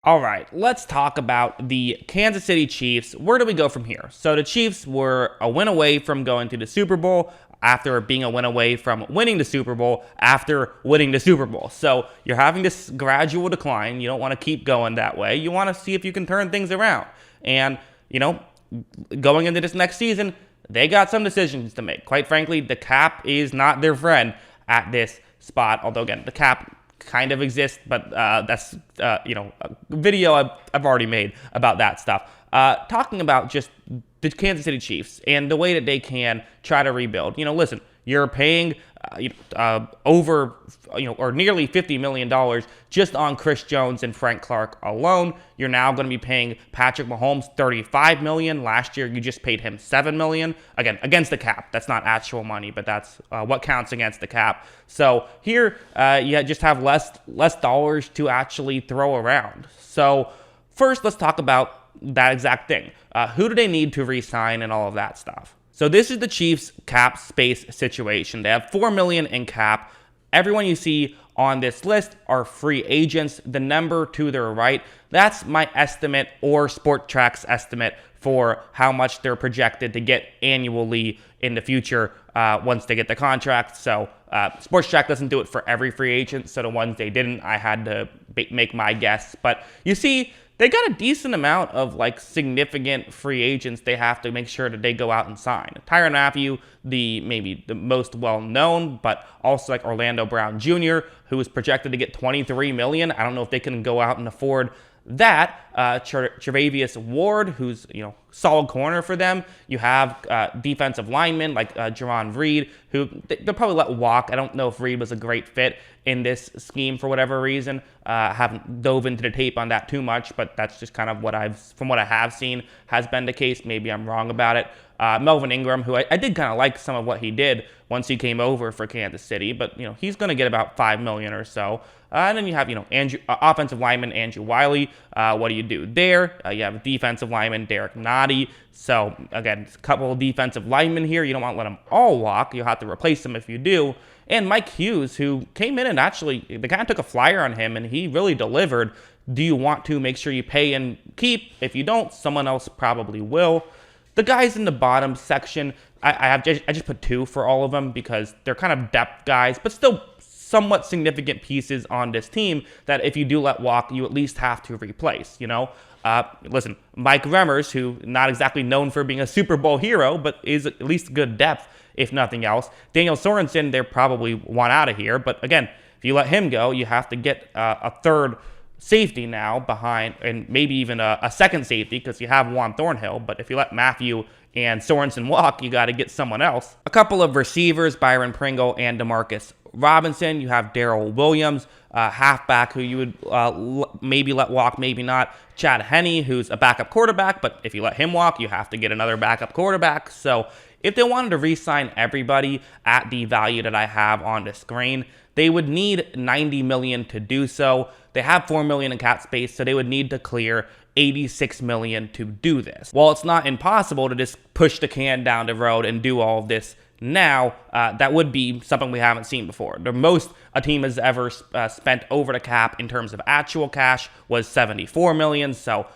All right, let's talk about the Kansas City Chiefs. Where do we go from here? So the Chiefs were a win away from going to the Super Bowl after being a win away from winning the Super Bowl after winning the Super Bowl. So you're having this gradual decline. You don't want to keep going that way. You want to see if you can turn things around. And, going into this next season, they got some decisions to make. Quite frankly, the cap is not their friend at this spot. Although, again, the cap kind of exists, but that's a video I've already made about that stuff. Talking about just the Kansas City Chiefs and the way that they can try to rebuild. Listen, you're paying over or nearly $50 million just on Chris Jones and Frank Clark alone. You're now going to be paying Patrick Mahomes $35 million. Last year, you just paid him $7 million. Again, against the cap. That's not actual money, but that's what counts against the cap. So here, you just have less dollars to actually throw around. So first, let's talk about that exact thing. Who do they need to re-sign and all of that stuff? So this is the Chiefs' cap space situation. They have $4 million in cap. Everyone you see on this list are free agents. The number to their right, that's my estimate or Sportrack's estimate for how much they're projected to get annually in the future once they get the contract. So Sportrack doesn't do it for every free agent. So the ones they didn't, I had to make my guess. But you see, they got a decent amount of significant free agents they have to make sure that they go out and sign. Tyrann Mathieu, maybe the most well-known, but also Orlando Brown Jr., who is projected to get $23 million. I don't know if they can go out and afford that. Tre'Davious Ward, who's solid corner for them. You have defensive linemen like Jerron Reed, who they'll probably let walk. I don't know if Reed was a great fit in this scheme for whatever reason. Haven't dove into the tape on that too much, but that's just kind of from what I have seen, has been the case. Maybe I'm wrong about it. Melvin Ingram, who I did kind of like some of what he did once he came over for Kansas City, but he's going to get about $5 million or so. And then you have offensive lineman Andrew Wiley. What do you do there? You have defensive lineman Derek Nottie. So again, a couple of defensive linemen here. You don't want to let them all walk. You'll have to replace them if you do. And Mike Hughes, who came in and actually, they kind of took a flyer on him, and he really delivered. Do you want to make sure you pay and keep? If you don't, someone else probably will. The guys in the bottom section, I just put 2 for all of them because they're kind of depth guys, but still somewhat significant pieces on this team that if you do let walk, you at least have to replace, Listen, Mike Remmers, who not exactly known for being a Super Bowl hero, but is at least good depth, if nothing else. Daniel Sorensen, they probably want out of here, but again, if you let him go, you have to get a third safety now behind, and maybe even a second safety because you have Juan Thornhill. But if you let Mathieu and Sorensen walk, you got to get someone else. A couple of receivers, Byron Pringle and DeMarcus Robinson. You have Darrell Williams, halfback, who you would maybe let walk, maybe not. Chad Henne, who's a backup quarterback, but if you let him walk, you have to get another backup quarterback. So if they wanted to re-sign everybody at the value that I have on the screen, they would need $90 million to do so. They have $4 million in cap space, so they would need to clear $86 million to do this. While it's not impossible to just push the can down the road and do all of this now, that would be something we haven't seen before. The most a team has ever spent over the cap in terms of actual cash was $74 million, so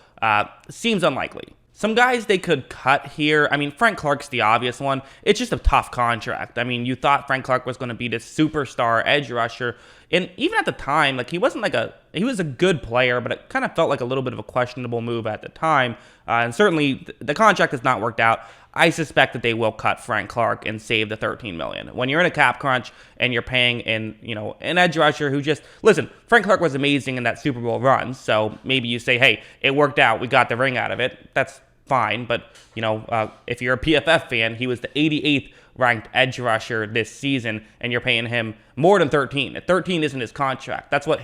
seems unlikely. Some guys they could cut here. I mean, Frank Clark's the obvious one. It's just a tough contract. I mean, you thought Frank Clark was going to be this superstar edge rusher. And even at the time, he wasn't he was a good player, but it kind of felt like a little bit of a questionable move at the time. And certainly the contract has not worked out. I suspect that they will cut Frank Clark and save the $13 million. When you're in a cap crunch and you're paying an edge rusher who listen, Frank Clark was amazing in that Super Bowl run. So maybe you say, hey, it worked out. We got the ring out of it. That's fine. But, if you're a PFF fan, he was the 88th ranked edge rusher this season, and you're paying him more than 13. 13 isn't his contract. That's what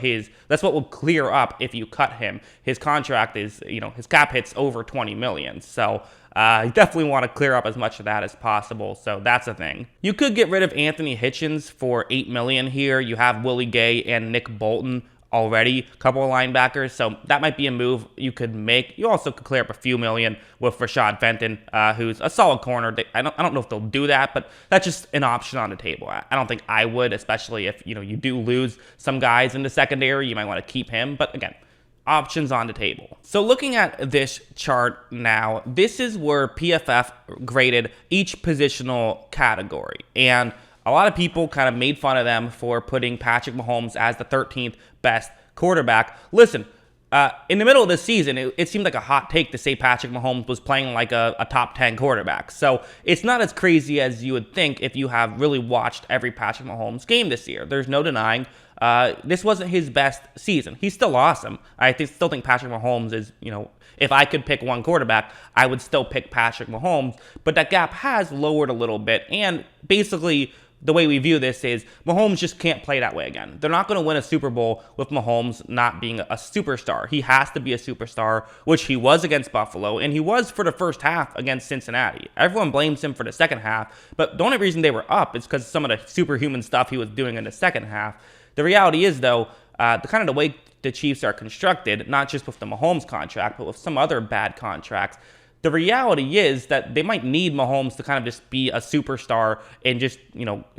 will clear up if you cut him. His contract is, his cap hits over 20 million. So you definitely want to clear up as much of that as possible. So that's a thing. You could get rid of Anthony Hitchens for $8 million here. You have Willie Gay and Nick Bolton already, a couple of linebackers, so that might be a move you could make. You also could clear up a few million with Rashad Fenton, who's a solid corner. I don't know if they'll do that, but that's just an option on the table. I don't think I would, especially if you do lose some guys in the secondary. You might want to keep him, but again, options on the table. So looking at this chart now, this is where PFF graded each positional category. And a lot of people kind of made fun of them for putting Patrick Mahomes as the 13th best quarterback. Listen, in the middle of the season, it seemed like a hot take to say Patrick Mahomes was playing like a top 10 quarterback. So it's not as crazy as you would think if you have really watched every Patrick Mahomes game this year. There's no denying this wasn't his best season. He's still awesome. Still think Patrick Mahomes is, if I could pick one quarterback, I would still pick Patrick Mahomes. But that gap has lowered a little bit. And basically, the way we view this is Mahomes just can't play that way again. They're not going to win a Super Bowl with Mahomes not being a superstar. He has to be a superstar, which he was against Buffalo, and he was for the first half against Cincinnati. Everyone blames him for the second half, but the only reason they were up is because of some of the superhuman stuff he was doing in the second half. The reality is, though, the way the Chiefs are constructed, not just with the Mahomes contract, but with some other bad contracts, the reality is that they might need Mahomes to kind of just be a superstar and just,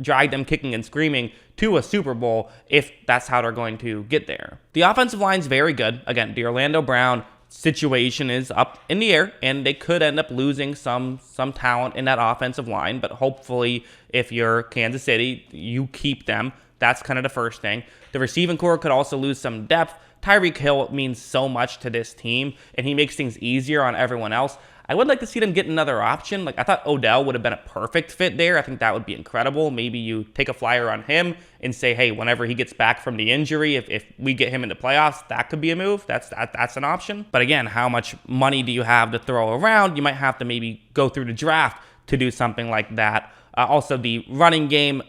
drag them kicking and screaming to a Super Bowl if that's how they're going to get there. The offensive line's very good. Again, the Orlando Brown situation is up in the air, and they could end up losing some talent in that offensive line, but hopefully if you're Kansas City, you keep them. That's kind of the first thing. The receiving core could also lose some depth. Tyreek Hill means so much to this team, and he makes things easier on everyone else. I would like to see them get another option. I thought Odell would have been a perfect fit there. I think that would be incredible. Maybe you take a flyer on him and say, hey, whenever he gets back from the injury, if we get him into playoffs, that could be a move. That's an option. But again, how much money do you have to throw around? You might have to maybe go through the draft to do something like that. Also, the running game,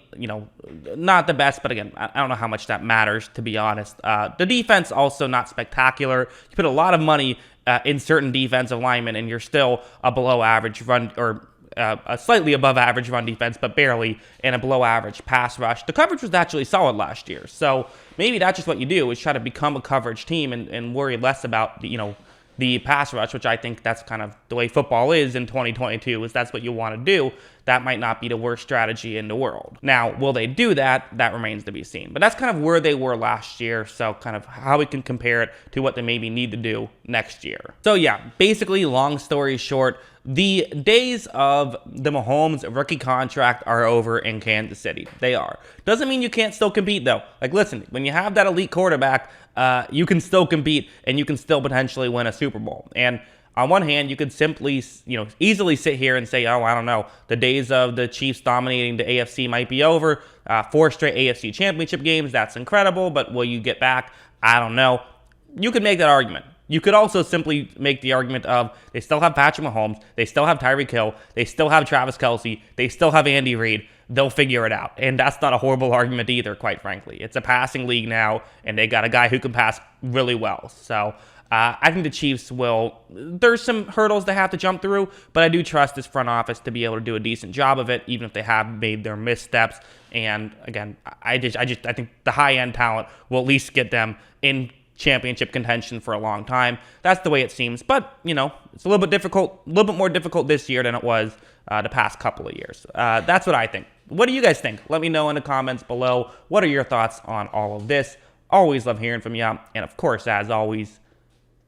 not the best, but again, I don't know how much that matters, to be honest. The defense, also not spectacular. You put a lot of money in certain defensive linemen, and you're still a below average run, or a slightly above average run defense, but barely, and a below average pass rush. The coverage was actually solid last year. So maybe that's just what you do, is try to become a coverage team and worry less about the pass rush, which I think that's kind of the way football is in 2022, is that's what you want to do. That might not be the worst strategy in the world. Now, will they do that? That remains to be seen. But that's kind of where they were last year, so kind of how we can compare it to what they maybe need to do next year. So yeah, basically, long story short, the days of the Mahomes rookie contract are over in Kansas City. They are. Doesn't mean you can't still compete, though. Listen, when you have that elite quarterback, you can still compete, and you can still potentially win a Super Bowl. And on one hand, you could simply, easily sit here and say, oh, I don't know, the days of the Chiefs dominating the AFC might be over. 4 straight AFC championship games, that's incredible, but will you get back? I don't know. You could make that argument. You could also simply make the argument of they still have Patrick Mahomes, they still have Tyreek Hill, they still have Travis Kelce, they still have Andy Reid. They'll figure it out. And that's not a horrible argument either, quite frankly. It's a passing league now, and they got a guy who can pass really well. So I think the Chiefs there's some hurdles they have to jump through, but I do trust this front office to be able to do a decent job of it, even if they have made their missteps. And again, I think the high-end talent will at least get them in championship contention for a long time. That's the way it seems. But, it's a little bit more difficult this year than it was the past couple of years. That's what I think. What do you guys think? Let me know in the comments below. What are your thoughts on all of this? Always love hearing from you. And of course, as always,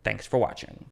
thanks for watching.